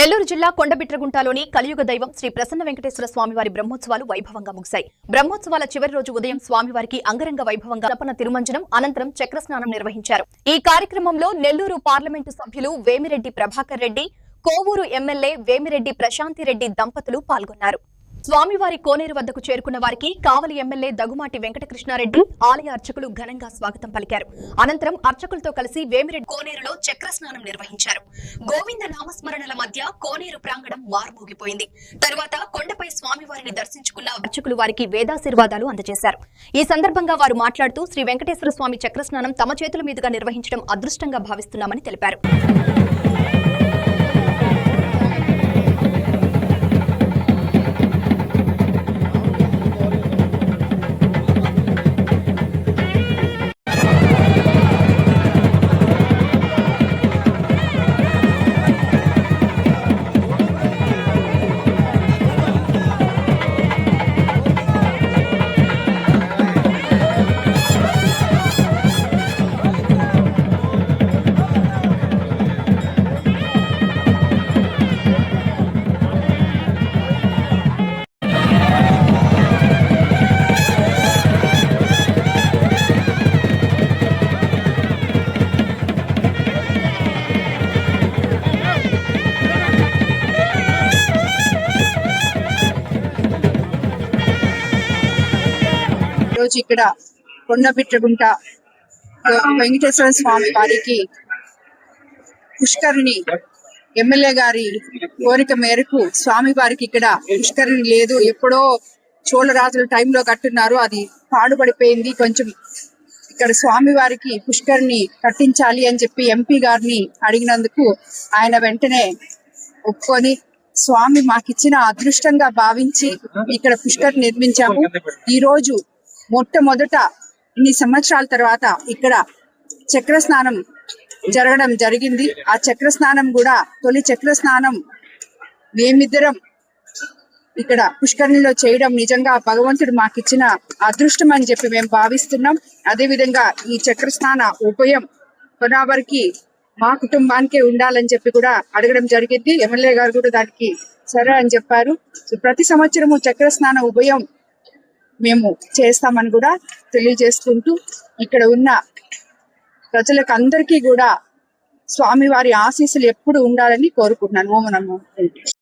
నెల్లూరు జిల్లా కొండబిట్రగుంటలోని కలియుగ దైవం శ్రీ ప్రసన్న వెంకటేశ్వర స్వామివారి బ్రహ్మోత్సవాలు వైభవంగా ముగిశాయి. బ్రహ్మోత్సవాల చివరి రోజు ఉదయం స్వామివారికి అంగరంగ వైభవంగా తపన తిరుమంజనం అనంతరం చక్రస్నానం నిర్వహించారు. ఈ కార్యక్రమంలో నెల్లూరు పార్లమెంటు సభ్యులు వేమిరెడ్డి ప్రభాకర్ రెడ్డి, కోవూరు ఎమ్మెల్యే వేమిరెడ్డి ప్రశాంతిరెడ్డి దంపతులు పాల్గొన్నారు. స్వామివారి కోనేరు వద్దకు చేరుకున్న వారికి కావలి ఎమ్మెల్యే దగుమాటి వెంకటకృష్ణారెడ్డి, ఆలయ అర్చకులు ఘనంగా స్వాగతం పలికారు. అనంతరం అర్చకులతో కలిసి వేమిరెడ్డి కోనేరులో చక్రస్నానం నిర్వహించారు. గోవింద నామస్మరణల మధ్య కోనేరు ప్రాంగణం మారుమోగిపోయింది. తరువాత కొండపై స్వామివారిని దర్శించుకున్న అర్చకులు వారికి వేదాశీర్వాదాలు అందజేశారు. ఈ సందర్భంగా వారు మాట్లాడుతూ శ్రీ వెంకటేశ్వర స్వామి చక్రస్నానం తమ చేతుల మీదుగా నిర్వహించడం అదృష్టంగా భావిస్తున్నామని తెలిపారు. రోజు ఇక్కడ కొండబిట్రగుంట వెంకటేశ్వర స్వామి వారికి పుష్కరిణి ఎమ్మెల్యే గారి కోరిక మేరకు స్వామి వారికి ఇక్కడ పుష్కరిణి లేదు, ఎప్పుడో చోళరాజుల టైంలో కట్టున్నారు, అది పాడుపడిపోయింది. కొంచెం ఇక్కడ స్వామి వారికి పుష్కరిణి కట్టించాలి అని చెప్పి ఎంపీ గారిని అడిగినందుకు ఆయన వెంటనే ఒప్పుకొని స్వామి మాకిచ్చిన అదృష్టంగా భావించి ఇక్కడ పుష్కరిణి నిర్మించాము. ఈ రోజు మొట్టమొదట ఇన్ని సంవత్సరాల తర్వాత ఇక్కడ చక్ర స్నానం జరగడం జరిగింది. ఆ చక్ర స్నానం కూడా తొలి చక్ర స్నానం మేమిద్దరం ఇక్కడ పుష్కరిణిలో చేయడం నిజంగా భగవంతుడు మాకిచ్చిన అదృష్టం అని చెప్పి మేము భావిస్తున్నాం. అదేవిధంగా ఈ చక్ర స్నాన ఉభయం కొనావరికి మా కుటుంబానికే ఉండాలని చెప్పి కూడా అడగడం జరిగింది. ఎమ్మెల్యే గారు కూడా దానికి సరే అని చెప్పారు. ప్రతి సంవత్సరము చక్ర స్నాన ఉభయం మేము చేస్తామని కూడా తెలియజేసుకుంటూ ఇక్కడ ఉన్న ప్రజలకు అందరికీ కూడా స్వామివారి ఆశీస్సులు ఎప్పుడు ఉండాలని కోరుకుంటున్నాను. ఓం నమో వెంకటేశ్వరాయ.